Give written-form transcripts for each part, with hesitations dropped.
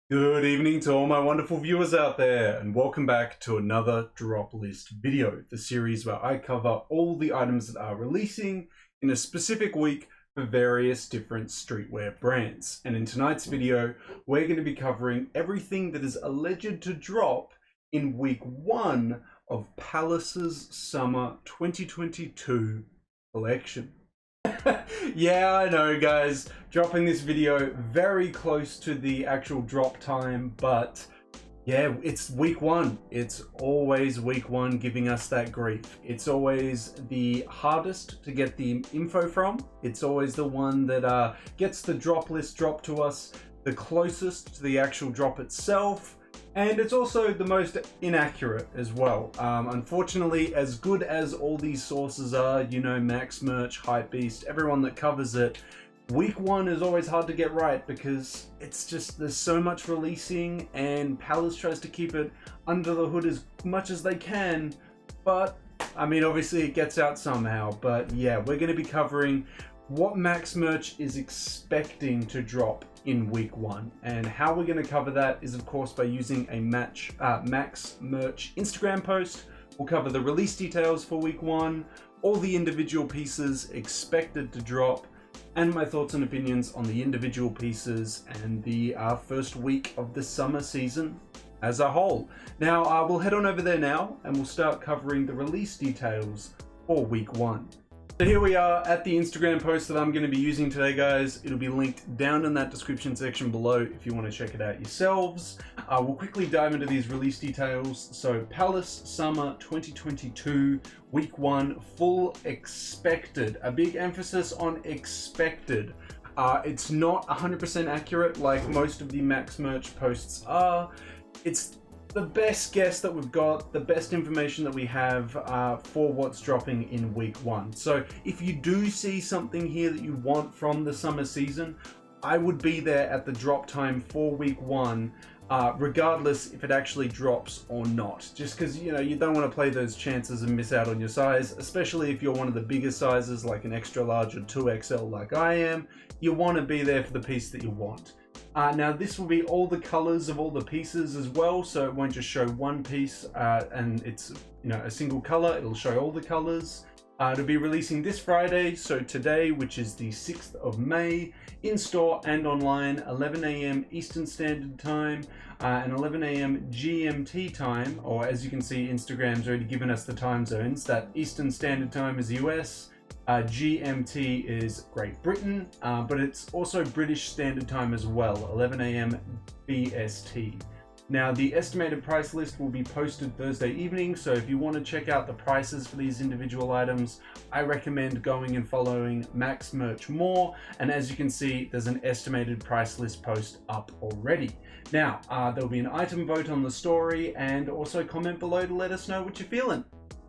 Good evening to all my wonderful viewers out there, and welcome back to another drop list video, the series where I cover all the items that are releasing in a specific week for various different streetwear brands. And in tonight's video, we're going to be covering everything that is alleged to drop in week 1 of Palace's Summer 2022 collection. Yeah, I know guys, dropping this video very close to the actual drop time, but yeah, it's week 1. It's always week 1 giving us that grief. It's always the hardest to get the info from. It's always the one that gets the drop list dropped to us the closest to the actual drop itself. And it's also the most inaccurate as well. Unfortunately, as good as all these sources are, you know, Max Merch, Hypebeast, everyone that covers it, week 1 is always hard to get right because it's just, there's so much releasing and Palace tries to keep it under the hood as much as they can. But, I mean, obviously it gets out somehow. But yeah, we're going to be covering what Max Merch is expecting to drop in week 1, and how we're going to cover that is of course by using a Max Merch Instagram post. We'll cover the release details for week 1, all the individual pieces expected to drop, and my thoughts and opinions on the individual pieces and the first week of the summer season as a whole. Now we'll head on over there now and we'll start covering the release details for week 1. So here we are at the Instagram post that I'm going to be using today, guys. It'll be linked down in that description section below if you want to check it out yourselves. We'll quickly dive into these release details. So Palace Summer 2022 Week 1 full expected. A big emphasis on expected. It's not 100% accurate like most of the Max Merch posts are. It's the best guess that we've got, the best information that we have for what's dropping in week 1. So if you do see something here that you want from the summer season, I would be there at the drop time for week 1, regardless if it actually drops or not. Just because, you know, you don't want to play those chances and miss out on your size, especially if you're one of the bigger sizes like an extra large or 2XL like I am. You want to be there for the piece that you want. Now this will be all the colors of all the pieces as well, so it won't just show one piece and it's, you know, a single color. It'll show all the colors. It'll be releasing this Friday, so today, which is the 6th of May, in store and online, 11 AM Eastern Standard Time and 11 AM GMT time, or as you can see, Instagram's already given us the time zones. That Eastern Standard Time is US. GMT is Great Britain, but it's also British Standard Time as well, 11 AM BST. Now the estimated price list will be posted Thursday evening, so if you want to check out the prices for these individual items, I recommend going and following Max Merch more, and as you can see, there's an estimated price list post up already. Now, there'll be an item vote on the story, and also comment below to let us know what you're feeling.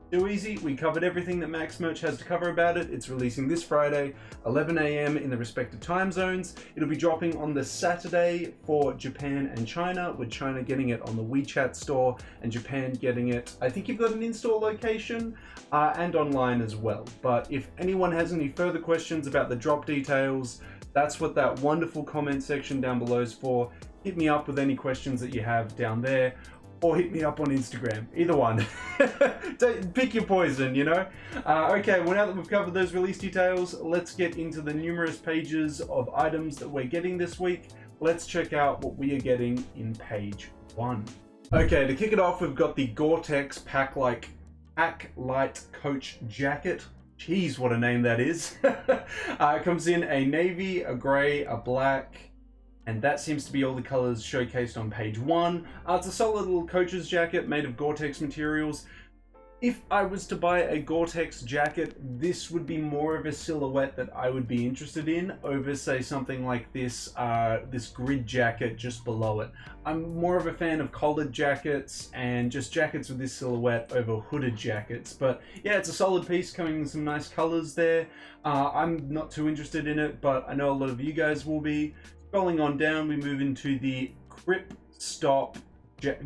Too easy, we covered everything that Max Merch has to cover about it. It's releasing this Friday, 11 AM in the respective time zones. It'll be dropping on the Saturday for Japan and China, with China getting it on the WeChat store and Japan getting it, I think you've got an in-store location, and online as well. But if anyone has any further questions about the drop details, that's what that wonderful comment section down below is for. Hit me up with any questions that you have down there, or hit me up on Instagram, either one. Pick your poison, you know? Okay, well now that we've covered those release details, let's get into the numerous pages of items that we're getting this week. Let's check out what we are getting in page 1. Okay, to kick it off, we've got the Gore-Tex Pack Light Coach Jacket. Jeez, what a name that is. It comes in a navy, a grey, a black, and that seems to be all the colors showcased on page 1. It's a solid little coach's jacket made of Gore-Tex materials. If I was to buy a Gore-Tex jacket, this would be more of a silhouette that I would be interested in over, say, something like this this grid jacket just below it. I'm more of a fan of collared jackets and just jackets with this silhouette over hooded jackets. But yeah, it's a solid piece coming in some nice colors there. I'm not too interested in it, but I know a lot of you guys will be. Scrolling on down, we move into the Crip Stop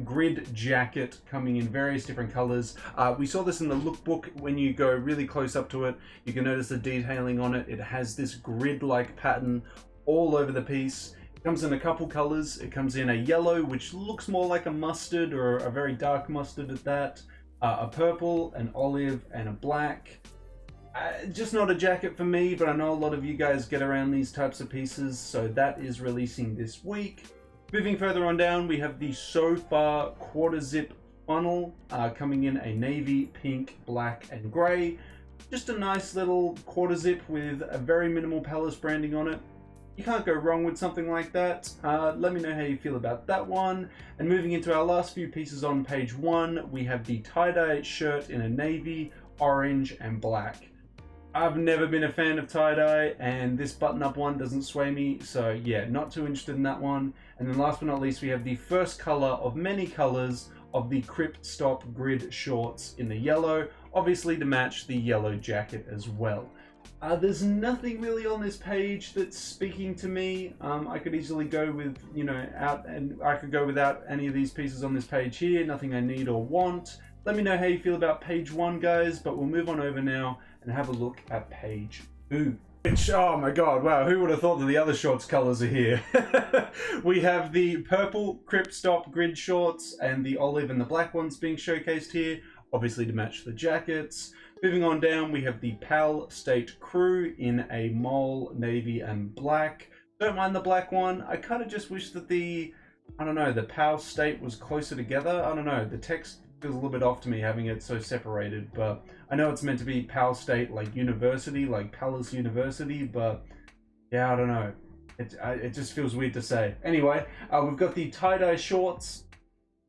grid jacket coming in various different colors. We saw this in the lookbook. When you go really close up to it, you can notice the detailing on it. It has this grid-like pattern all over the piece. Comes in a couple colors. It comes in a yellow, which looks more like a mustard or a very dark mustard at that. A purple, an olive, and a black. Just not a jacket for me, but I know a lot of you guys get around these types of pieces, so that is releasing this week. Moving further on down, we have the So Far quarter zip funnel coming in a navy, pink, black, and grey. Just a nice little quarter zip with a very minimal Palace branding on it. You can't go wrong with something like that. Let me know how you feel about that one. And moving into our last few pieces on page 1, we have the tie-dye shirt in a navy, orange, and black. I've never been a fan of tie-dye, and this button-up one doesn't sway me, so yeah, not too interested in that one. And then last but not least, we have the first color of many colors of the Crip Stop Grid shorts in the yellow, obviously to match the yellow jacket as well. There's nothing really on this page that's speaking to me. I could easily go with, I could go without any of these pieces on this page here, nothing I need or want. Let me know how you feel about page 1, guys, but we'll move on over now and have a look at page 2. Which, oh my god, wow, who would have thought that the other shorts colors are here? We have the purple Crip Stop Grid shorts and the olive and the black ones being showcased here, obviously to match the jackets. Moving on down, we have the Pal State Crew in a mole, navy, and black. Don't mind the black one. I kind of just wish that the Pal State was closer together. I don't know, the text feels a little bit off to me having it so separated, but I know it's meant to be Pal State like university, like Palace University, but yeah, I don't know. It just feels weird to say. Anyway, we've got the tie-dye shorts.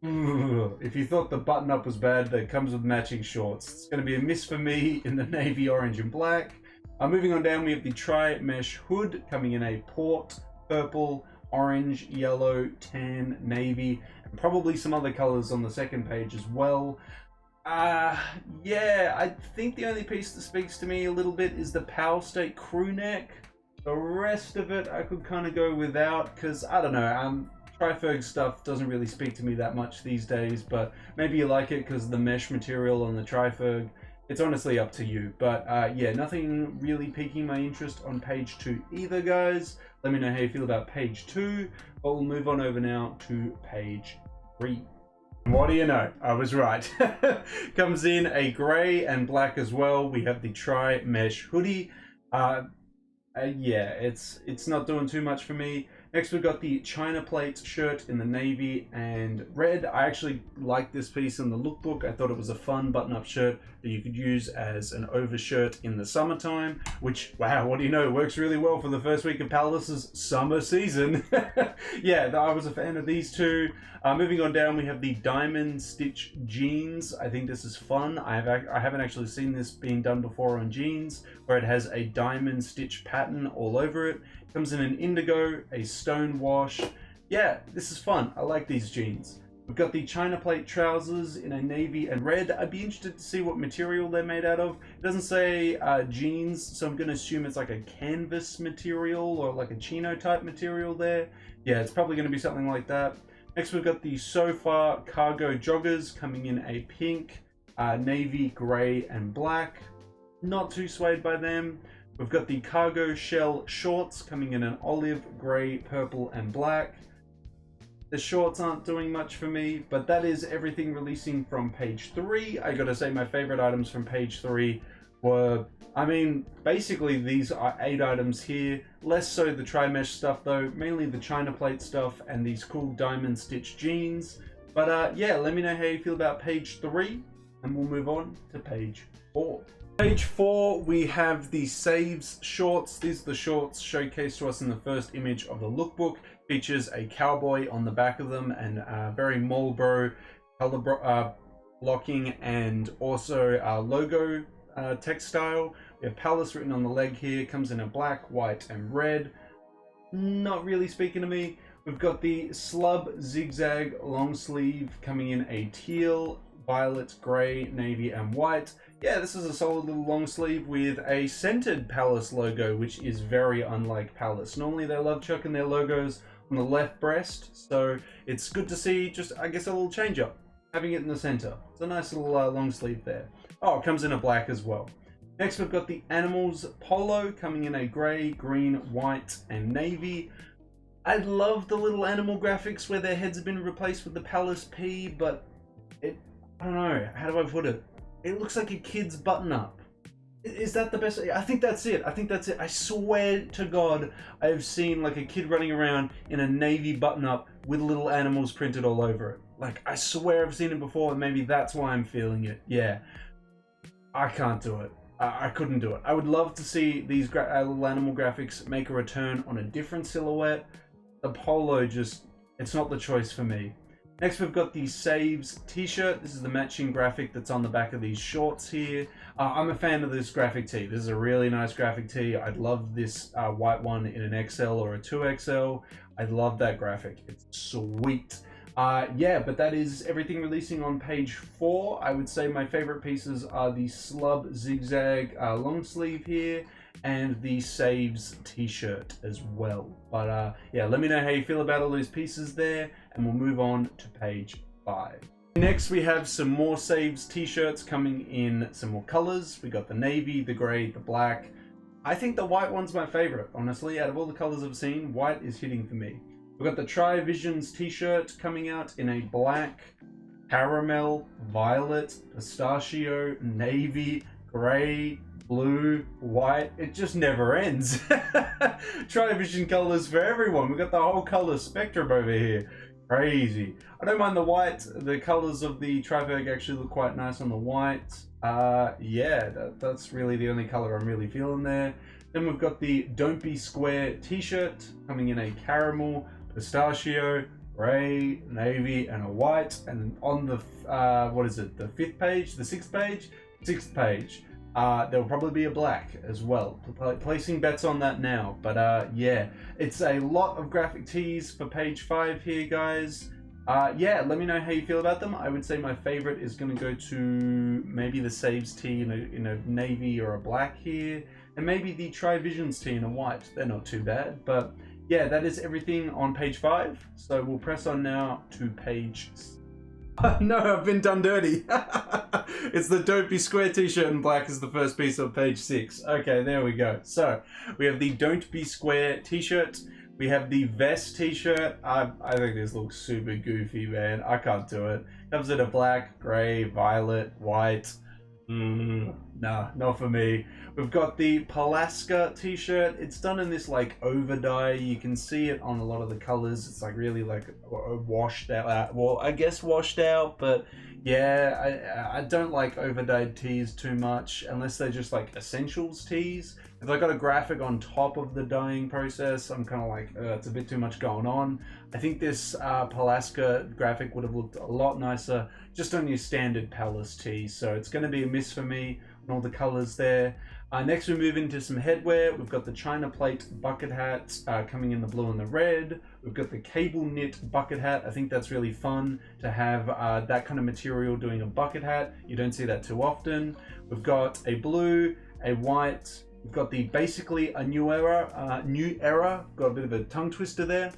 If you thought the button-up was bad, that comes with matching shorts. It's going to be a miss for me in the navy, orange, and black. Moving on down, we have the tri-mesh hood coming in a port, purple, orange, yellow, tan, navy, and probably some other colors on the second page as well. Yeah, I think the only piece that speaks to me a little bit is the Pal State crew neck. The rest of it I could kind of go without, because I don't know, Triferg stuff doesn't really speak to me that much these days, but maybe you like it because of the mesh material on the Triferg. It's honestly up to you, but yeah, nothing really piquing my interest on page 2 either, guys. Let me know how you feel about page 2, but we'll move on over now to page 3. What do you know? I was right. Comes in a grey and black as well. We have the tri-mesh hoodie. Yeah, it's not doing too much for me. Next, we've got the China plate shirt in the navy and red. I actually like this piece in the lookbook. I thought it was a fun button-up shirt that you could use as an overshirt in the summertime, which, wow, what do you know, works really well for the first week of Palace's summer season. Yeah, I was a fan of these two. Moving on down, we have the diamond stitch jeans. I think this is fun. I haven't actually seen this being done before on jeans, where it has a diamond stitch pattern all over it. Comes in an indigo, a stone wash. Yeah, this is fun. I like these jeans. We've got the China plate trousers in a navy and red. I'd be interested to see what material they're made out of. It doesn't say jeans, so I'm going to assume it's like a canvas material or like a chino type material there. Yeah, it's probably going to be something like that. Next, we've got the So Far cargo joggers coming in a pink, navy, grey, and black. Not too swayed by them. We've got the cargo shell shorts coming in an olive, grey, purple, and black. The shorts aren't doing much for me, but that is everything releasing from page 3. I gotta say my favorite items from page 3 were, I mean, basically these are 8 items here. Less so the tri-mesh stuff though, mainly the China plate stuff and these cool diamond stitch jeans. But yeah, let me know how you feel about page 3, and we'll move on to page 4. Page 4, we have the Saves shorts. These are the shorts showcased to us in the first image of the lookbook. Features a cowboy on the back of them and very Marlboro color blocking and also logo textile. We have Palace written on the leg here. Comes in a black, white, and red. Not really speaking to me. We've got the Slub Zigzag long sleeve coming in a teal, violet, grey, navy, and white. Yeah, this is a solid little long sleeve with a centered Palace logo, which is very unlike Palace. Normally they love chucking their logos on the left breast, so it's good to see just, I guess, a little change up, having it in the center. It's a nice little long sleeve there. Oh, it comes in a black as well. Next, we've got the Animals Polo coming in a grey, green, white, and navy. I love the little animal graphics where their heads have been replaced with the Palace P, but I don't know, how do I put it? It looks like a kid's button-up. Is that the best? I think that's it. I swear to God, I have seen like a kid running around in a navy button-up with little animals printed all over it. Like, I swear I've seen it before, and maybe that's why I'm feeling it. Yeah. I can't do it. I couldn't do it. I would love to see these little animal graphics make a return on a different silhouette. The polo just, it's not the choice for me. Next, we've got the Saves t-shirt. This is the matching graphic that's on the back of these shorts here. I'm a fan of this graphic tee. This is a really nice graphic tee. I'd love this white one in an XL or a 2XL. I'd love that graphic. It's sweet. Yeah, but that is everything releasing on page 4. I would say my favorite pieces are the Slub Zigzag long sleeve here and the Saves t-shirt as well. But yeah, let me know how you feel about all those pieces there, and we'll move on to page 5. Next, we have some more Saves t-shirts coming in some more colors. We got the navy, the gray, the black. I think the white one's my favorite, honestly. Out of all the colors I've seen, white is hitting for me. We've got the Tri Visions t-shirt coming out in a black, caramel, violet, pistachio, navy, gray, blue, white. It just never ends. Tri Vision colors for everyone. We've got the whole color spectrum over here. Crazy. I don't mind the white. The colors of the Tri-Vig actually look quite nice on the white. Yeah, that's really the only color I'm really feeling there. Then we've got the Don't Be Square t-shirt coming in a caramel, pistachio, gray, navy, and a white. And on the, what is it, the 5th page, the 6th page? 6th page. There'll probably be a black as well. Placing bets on that now. But yeah, it's a lot of graphic tees for page 5 here, guys. Yeah, let me know how you feel about them. I would say my favorite is going to go to maybe the Saves tee in a navy or a black here. And maybe the Tri Visions tee in a white. They're not too bad. But yeah, that is everything on page 5. So we'll press on now to page 6. No, I've been done dirty. It's the Don't Be Square t-shirt in black is the first piece on page 6. Okay, there we go. So we have the Don't Be Square t-shirt. We have the Vest t-shirt. I think this looks super goofy, man. I can't do it. Comes in a black, gray, violet, white. Nah, not for me. We've got the Palaska t-shirt. It's done in this like over dye. You can see it on a lot of the colors. It's like really like washed out. Well, I guess washed out, but yeah, I don't like over dyed tees too much unless they're just like essentials tees. If I got a graphic on top of the dyeing process, I'm kind of like, it's a bit too much going on. I think this Palaska graphic would have looked a lot nicer just on your standard Palace tee. So it's going to be a miss for me on all the colors there. Next we move into some headwear. We've got the China Plate bucket hat coming in the blue and the red. We've got the cable knit bucket hat. I think that's really fun to have that kind of material doing a bucket hat. You don't see that too often. We've got a blue, a white. We've got the basically a new era. Got a bit of a tongue twister there.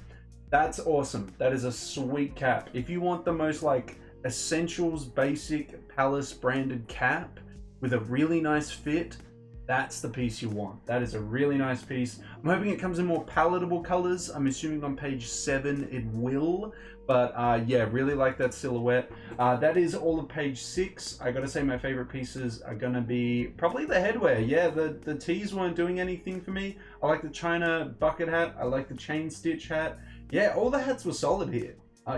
That's awesome. That is a sweet cap. If you want the most like essentials basic Palace branded cap with a really nice fit, that's the piece you want. That is a really nice piece. I'm hoping it comes in more palatable colors. I'm assuming on page 7 it will. But yeah, really like that silhouette. That is all of page 6. I gotta say my favorite pieces are gonna be probably the headwear. Yeah, the tees weren't doing anything for me. I like the China bucket hat. I like the chain stitch hat. Yeah, all the hats were solid here.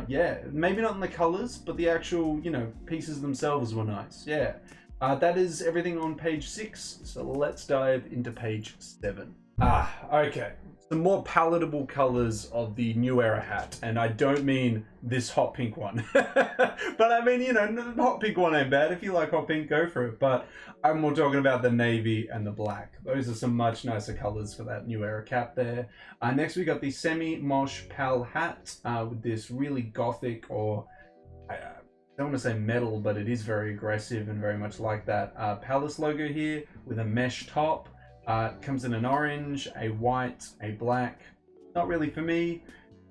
Yeah, maybe not in the colors, but the actual, you know, pieces themselves were nice. Yeah. That is everything on page 6, so let's dive into page 7. Okay. Some more palatable colors of the New Era hat, and I don't mean this hot pink one. But I mean, you know, the hot pink one ain't bad. If you like hot pink, go for it. But I'm more talking about the navy and the black. Those are some much nicer colors for that New Era cap there. Next we got the Semi-Mosh Pal hat with this really gothic, or I don't want to say metal, but it is very aggressive and very much like that Palace logo here with a mesh top. Comes in an orange, a white, a black. Not really for me.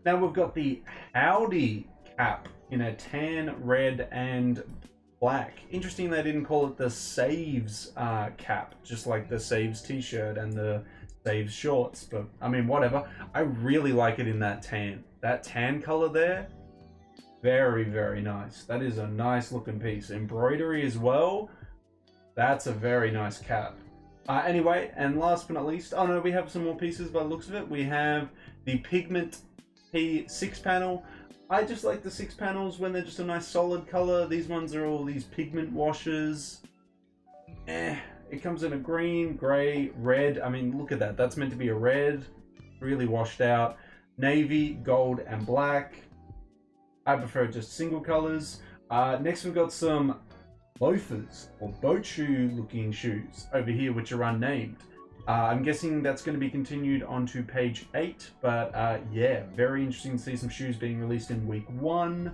Now we've got the Howdy cap in a tan, red, and black. Interesting they didn't call it the Saves cap, just like the Saves t-shirt and the saves shorts, but I mean, whatever. I really like it in that tan. That tan color there, very, very nice. That is a nice looking piece. Embroidery as well. That's a very nice cap. Anyway, and last but not least, oh no, we have some more pieces by the looks of it. We have the Pigment P6 panel. I just like the 6 panels when they're just a nice solid color. These ones are all these pigment washes. It comes in a green, gray, red. I mean, look at that. That's meant to be a red. Really washed out. Navy, gold, and black. I prefer just single colors. Next we've got some loafers or boat shoe looking shoes over here, which are unnamed. I'm guessing that's going to be continued onto page 8, but yeah, very interesting to see some shoes being released in week 1.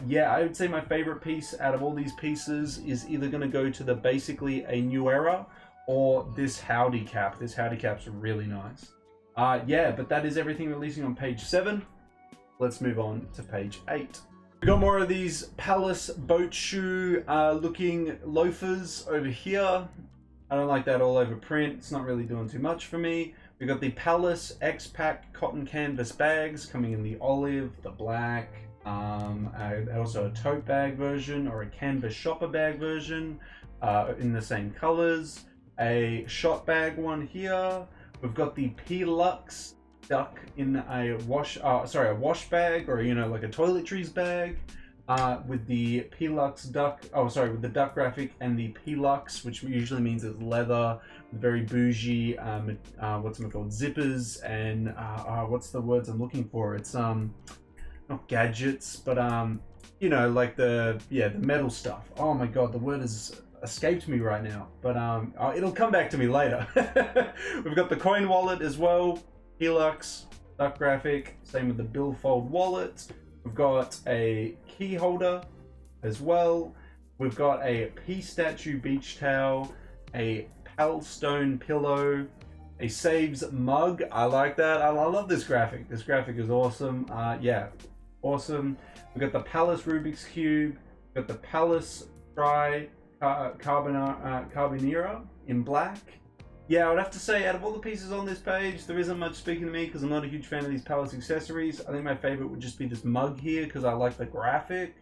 Yeah, I would say my favorite piece out of all these pieces is either going to go to the basically a new era or this Howdy cap. This Howdy cap's really nice. Yeah, but that is everything releasing on page 7. Let's move on to page 8. We got more of these Palace boat shoe looking loafers over here. I don't like that all over print. It's not really doing too much for me. We got the Palace X-Pack cotton canvas bags coming in the olive, the black, also a tote bag version or a canvas shopper bag version in the same colors. A shot bag one here. We've got the P-Lux duck in a wash bag, or like a toiletries bag, with the P-Lux duck, with the duck graphic and the P-Lux, which usually means it's leather, very bougie, what's it called, zippers, and what's the words I'm looking for? It's not gadgets, but like the metal stuff. Oh my god, the word has escaped me right now, but it'll come back to me later. We've got the coin wallet as well. P-Lux, duck graphic, same with the billfold wallet. We've got a key holder as well. We've got a P-Statue beach towel, a Pal Stone pillow, a Saves mug. I like that. I love this graphic. This graphic is awesome. Yeah, awesome. We've got the Palace Rubik's Cube. We've got the Palace Carbonera in black. Yeah, I would have to say, out of all the pieces on this page, there isn't much speaking to me because I'm not a huge fan of these Palace accessories. I think my favorite would just be this mug here because I like the graphic.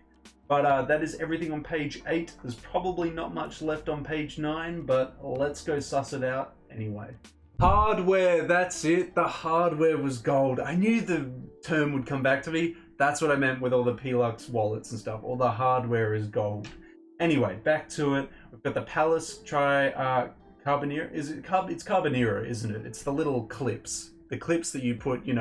But that is everything on page 8. There's probably not much left on page 9, but let's go suss it out anyway. Hardware, that's it. The hardware was gold. I knew the term would come back to me. That's what I meant with all the P-Lux wallets and stuff. All the hardware is gold. Anyway, back to it. We've got the Palace Carbonera, it's Carbonera, isn't it? It's the little clips. The clips that you put, you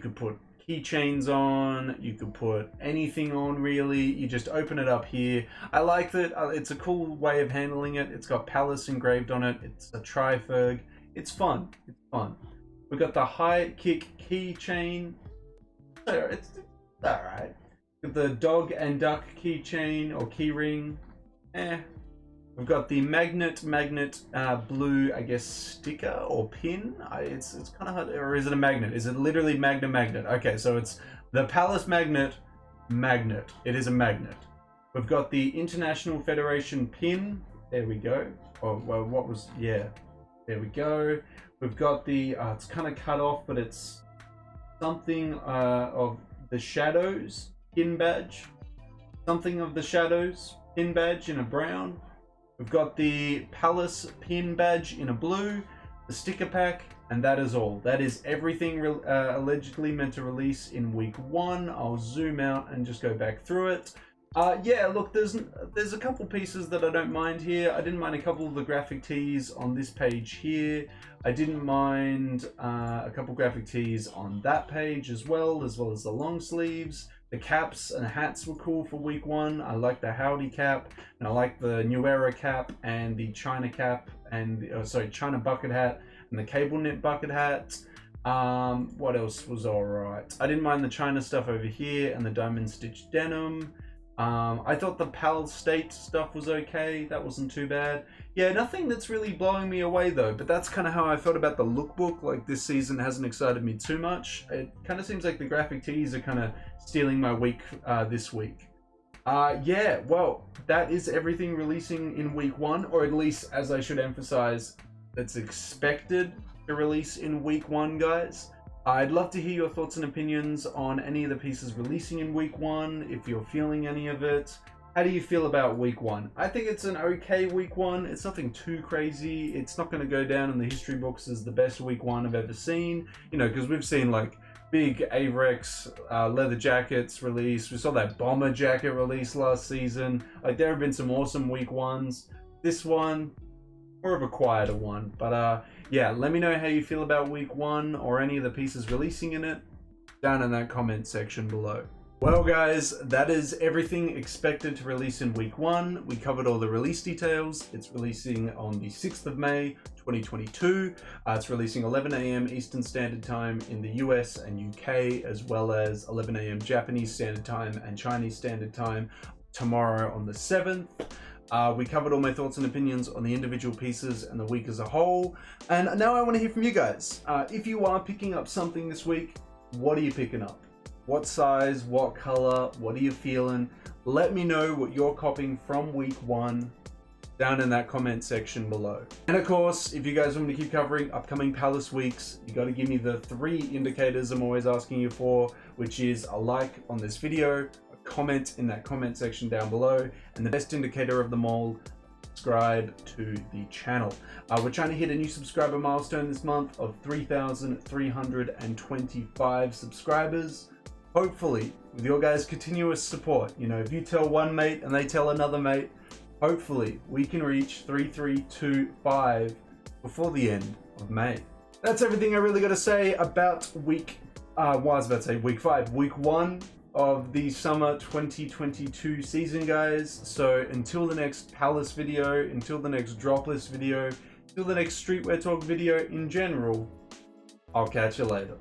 could put keychains on, you could put anything on really. You just open it up here. I like that. It's a cool way of handling it. It's got Palace engraved on it. It's a triferg. It's fun. It's fun. We've got the high kick keychain. It's alright. The dog and duck keychain or keyring. We've got the magnet blue, I guess, sticker or pin. It's kind of hard, or is it a magnet? Is it literally magnet? Okay, so it's the Palace magnet. It is a magnet. We've got the International Federation pin. There we go. Oh, well, what was, yeah. There we go. We've got the, it's kind of cut off, but it's something of the Shadows pin badge. Something of the Shadows pin badge in a brown. We've got the Palace pin badge in a blue, the sticker pack, and that is all. That is everything allegedly meant to release in week 1. I'll zoom out and just go back through it. Yeah, look, there's a couple pieces that I don't mind here. I didn't mind a couple of the graphic tees on this page here. I didn't mind a couple graphic tees on that page as well as the long sleeves. The caps and hats were cool for week 1. I like the Howdy cap, and I like the New Era cap and the China cap and China bucket hat and the cable knit bucket hat. What else was alright? I didn't mind the China stuff over here and the diamond stitched denim. I thought the Pal State stuff was okay. That wasn't too bad. Yeah, nothing that's really blowing me away though, but that's kind of how I felt about the lookbook. Like, this season hasn't excited me too much. It kind of seems like the graphic tees are kind of stealing my week this week. Yeah, well, that is everything releasing in week 1, or at least, as I should emphasize, that's expected to release in week 1, guys. I'd love to hear your thoughts and opinions on any of the pieces releasing in week 1, if you're feeling any of it. How do you feel about week 1? I think it's an okay week 1. It's nothing too crazy. It's not going to go down in the history books as the best week 1 I've ever seen. You know, because we've seen like big Avrex leather jackets release. We saw that bomber jacket release last season. Like, there have been some awesome week 1s. This one, more of a quieter one. But yeah, let me know how you feel about week 1 or any of the pieces releasing in it down in that comment section below. Well guys, that is everything expected to release in week 1. We covered all the release details. It's releasing on the 6th of May 2022. It's releasing 11 AM Eastern Standard Time in the US and UK, as well as 11 AM Japanese Standard Time and Chinese Standard Time tomorrow on the 7th. We covered all my thoughts and opinions on the individual pieces and the week as a whole. And now I want to hear from you guys. If you are picking up something this week, what are you picking up? What size, what color, what are you feeling? Let me know what you're copying from week 1 down in that comment section below. And of course, if you guys want me to keep covering upcoming Palace weeks, you got to give me the 3 indicators I'm always asking you for, which is a like on this video, a comment in that comment section down below, and the best indicator of them all, subscribe to the channel. We're trying to hit a new subscriber milestone this month of 3,325 subscribers. Hopefully, with your guys' continuous support, you know, if you tell one mate and they tell another mate, hopefully we can reach 3,325 before the end of May. That's everything I really got to say about week 5, week 1 of the summer 2022 season, guys. So until the next Palace video, until the next drop list video, until the next streetwear talk video in general, I'll catch you later.